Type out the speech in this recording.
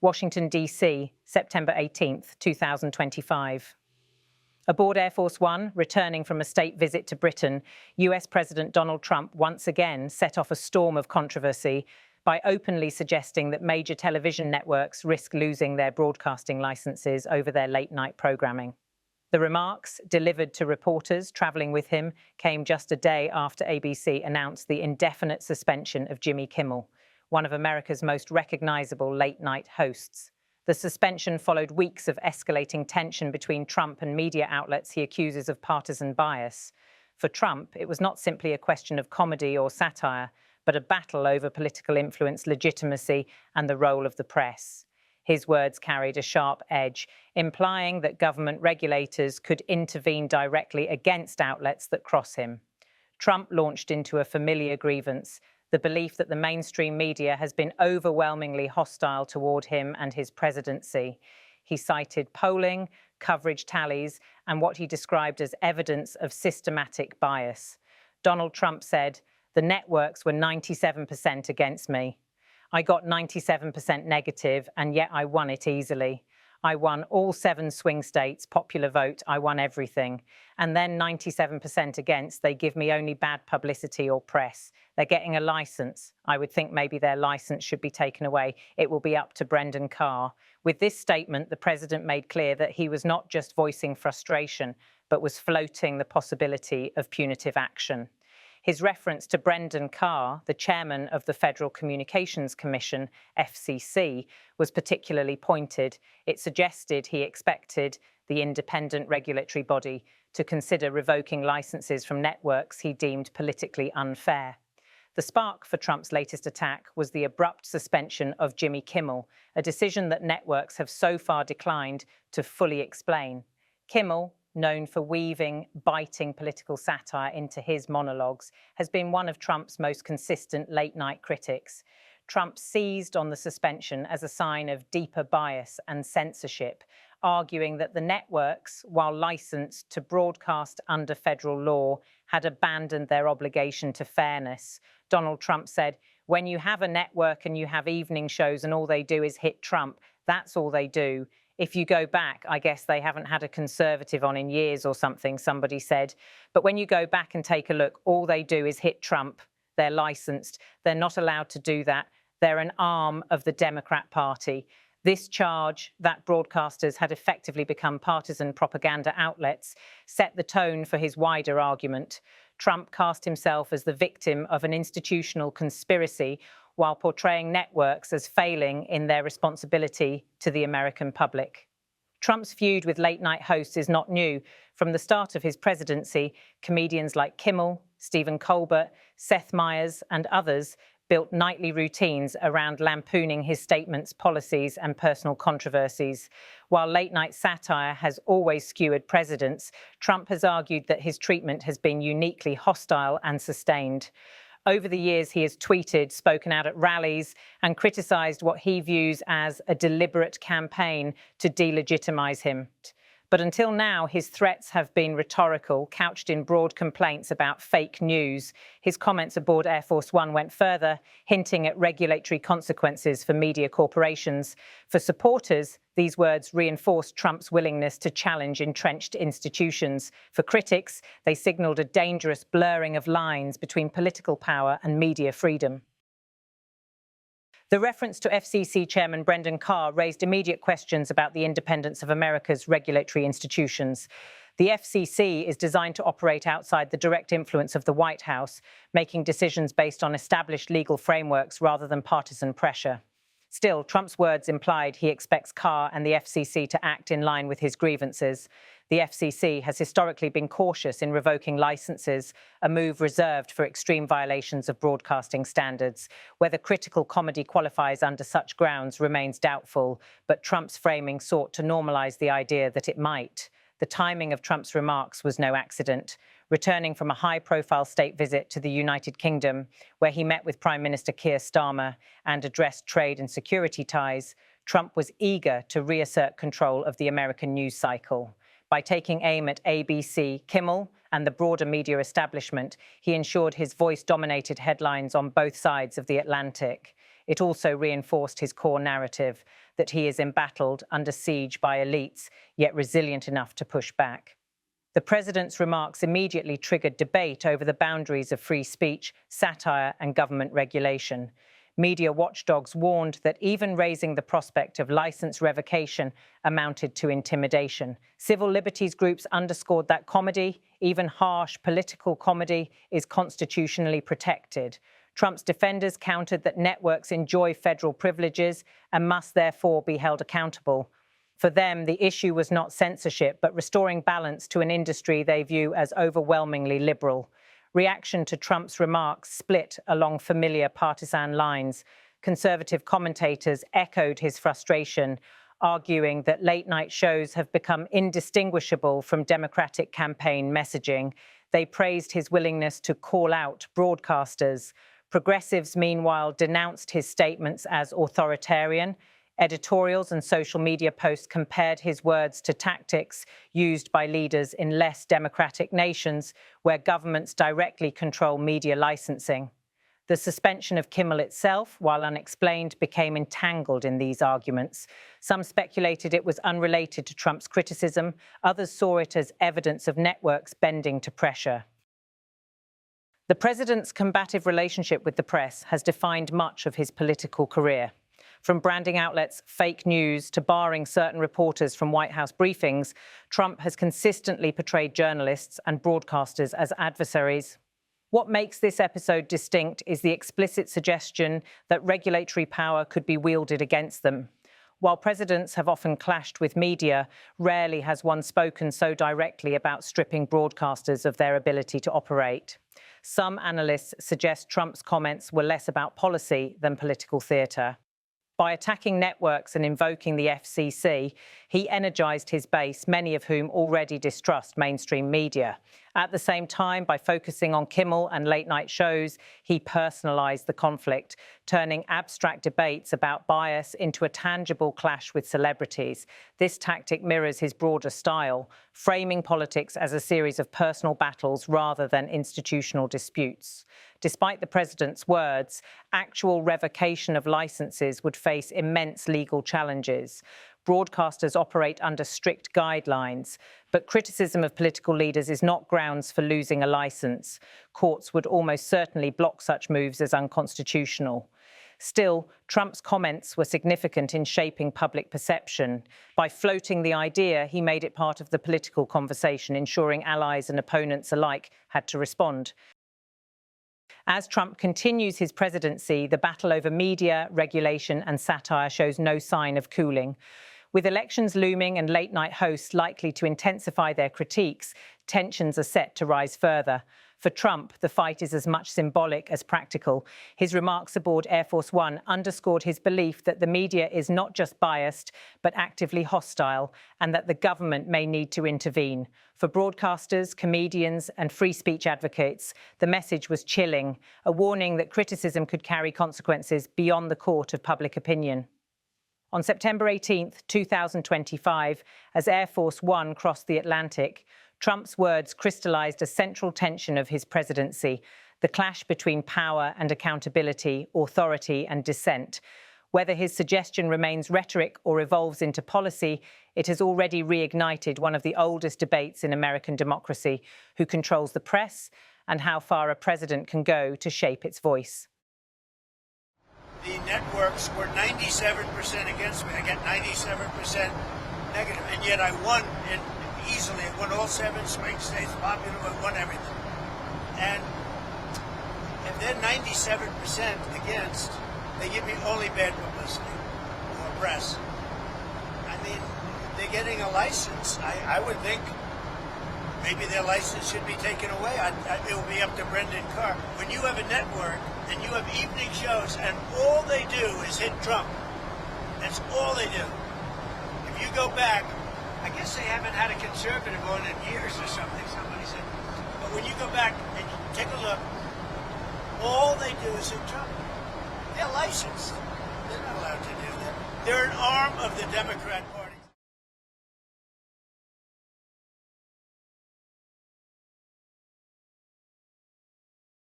Washington, D.C., September 18, 2025. Aboard Air Force One, returning from a state visit to Britain, US President Donald Trump once again set off a storm of controversy by openly suggesting that major television networks risk losing their broadcasting licenses over their late-night programming. The remarks, delivered to reporters traveling with him, came just a day after ABC announced the indefinite suspension of Jimmy Kimmel, one of America's most recognizable late-night hosts. The suspension followed weeks of escalating tension between Trump and media outlets he accuses of partisan bias. For Trump, it was not simply a question of comedy or satire, but a battle over political influence, legitimacy, and the role of the press. His words carried a sharp edge, implying that government regulators could intervene directly against outlets that cross him. Trump launched into a familiar grievance, the belief that the mainstream media has been overwhelmingly hostile toward him and his presidency. He cited polling, coverage tallies, and what he described as evidence of systematic bias. Donald Trump said, "The networks were 97% against me. I got 97% negative, and yet I won it easily. I won all 7 swing states, popular vote, I won everything. And then 97% against, they give me only bad publicity or press. They're getting a license. I would think maybe their license should be taken away. It will be up to Brendan Carr." With this statement, the president made clear that he was not just voicing frustration, but was floating the possibility of punitive action. His reference to Brendan Carr, the chairman of the Federal Communications Commission, FCC, was particularly pointed. It suggested he expected the independent regulatory body to consider revoking licenses from networks he deemed politically unfair. The spark for Trump's latest attack was the abrupt suspension of Jimmy Kimmel, a decision that networks have so far declined to fully explain. Kimmel, known for weaving biting political satire into his monologues, has been one of Trump's most consistent late-night critics. Trump seized on the suspension as a sign of deeper bias and censorship, arguing that the networks, while licensed to broadcast under federal law, had abandoned their obligation to fairness. Donald Trump said, "When you have a network and you have evening shows and all they do is hit Trump, that's all they do. If you go back, I guess they haven't had a conservative on in years or something," somebody said. But when you go back and take a look, all they do is hit Trump. They're licensed. They're not allowed to do that. They're an arm of the Democrat Party. This charge that broadcasters had effectively become partisan propaganda outlets set the tone for his wider argument. Trump cast himself as the victim of an institutional conspiracy while portraying networks as failing in their responsibility to the American public. Trump's feud with late-night hosts is not new. From the start of his presidency, comedians like Kimmel, Stephen Colbert, Seth Meyers, and others built nightly routines around lampooning his statements, policies, and personal controversies. While late-night satire has always skewered presidents, Trump has argued that his treatment has been uniquely hostile and sustained. Over the years, he has tweeted, spoken out at rallies, and criticized what he views as a deliberate campaign to delegitimize him. But until now, his threats have been rhetorical, couched in broad complaints about fake news. His comments aboard Air Force One went further, hinting at regulatory consequences for media corporations. For supporters, these words reinforced Trump's willingness to challenge entrenched institutions. For critics, they signaled a dangerous blurring of lines between political power and media freedom. The reference to FCC Chairman Brendan Carr raised immediate questions about the independence of America's regulatory institutions. The FCC is designed to operate outside the direct influence of the White House, making decisions based on established legal frameworks rather than partisan pressure. Still, Trump's words implied he expects Carr and the FCC to act in line with his grievances. The FCC has historically been cautious in revoking licenses, a move reserved for extreme violations of broadcasting standards. Whether critical comedy qualifies under such grounds remains doubtful, but Trump's framing sought to normalize the idea that it might. The timing of Trump's remarks was no accident. Returning from a high-profile state visit to the United Kingdom, where he met with Prime Minister Keir Starmer and addressed trade and security ties, Trump was eager to reassert control of the American news cycle. By taking aim at ABC, Kimmel, and the broader media establishment, he ensured his voice dominated headlines on both sides of the Atlantic. it also reinforced his core narrative that he is embattled, under siege by elites, yet resilient enough to push back. The president's remarks immediately triggered debate over the boundaries of free speech, satire, and government regulation. Media watchdogs warned that even raising the prospect of license revocation amounted to intimidation. Civil liberties groups underscored that comedy, even harsh political comedy, is constitutionally protected. Trump's defenders countered that networks enjoy federal privileges and must therefore be held accountable. For them, the issue was not censorship, but restoring balance to an industry they view as overwhelmingly liberal. Reaction to Trump's remarks split along familiar partisan lines. Conservative commentators echoed his frustration, arguing that late-night shows have become indistinguishable from Democratic campaign messaging. They praised his willingness to call out broadcasters. Progressives, meanwhile, denounced his statements as authoritarian. Editorials and social media posts compared his words to tactics used by leaders in less democratic nations where governments directly control media licensing. The suspension of Kimmel itself, while unexplained, became entangled in these arguments. Some speculated it was unrelated to Trump's criticism. Others saw it as evidence of networks bending to pressure. The president's combative relationship with the press has defined much of his political career. From branding outlets fake news to barring certain reporters from White House briefings, Trump has consistently portrayed journalists and broadcasters as adversaries. What makes this episode distinct is the explicit suggestion that regulatory power could be wielded against them. While presidents have often clashed with media, rarely has one spoken so directly about stripping broadcasters of their ability to operate. Some analysts suggest Trump's comments were less about policy than political theatre. By attacking networks and invoking the FCC, he energized his base, many of whom already distrust mainstream media. At the same time, by focusing on Kimmel and late-night shows, he personalized the conflict, turning abstract debates about bias into a tangible clash with celebrities. This tactic mirrors his broader style, framing politics as a series of personal battles rather than institutional disputes. Despite the president's words, actual revocation of licenses would face immense legal challenges. Broadcasters operate under strict guidelines, but criticism of political leaders is not grounds for losing a license. Courts would almost certainly block such moves as unconstitutional. Still, Trump's comments were significant in shaping public perception. By floating the idea, he made it part of the political conversation, ensuring allies and opponents alike had to respond. As Trump continues his presidency, the battle over media, regulation and satire shows no sign of cooling. With elections looming and late-night hosts likely to intensify their critiques, tensions are set to rise further. For Trump, the fight is as much symbolic as practical. His remarks aboard Air Force One underscored his belief that the media is not just biased, but actively hostile, and that the government may need to intervene. For broadcasters, comedians, and free speech advocates, the message was chilling, a warning that criticism could carry consequences beyond the court of public opinion. On September 18, 2025, as Air Force One crossed the Atlantic, Trump's words crystallized a central tension of his presidency, the clash between power and accountability, authority and dissent. Whether his suggestion remains rhetoric or evolves into policy, it has already reignited one of the oldest debates in American democracy: who controls the press and how far a president can go to shape its voice. The networks were 97% against me. I got 97% negative, and yet I won easily. I won all 7 swing states, popular, I won everything. And if they're 97% against, they give me only bad publicity or press. I mean, they're getting a license. I would think maybe their license should be taken away. It will be up to Brendan Carr. When you have a network and you have evening shows and all they do is hit Trump, that's all they do. If you go back, I guess they haven't had a conservative on in years or something, somebody said. But when you go back and you take a look, all they do is hit Trump. They're licensed. They're not allowed to do that. They're an arm of the Democrat Party.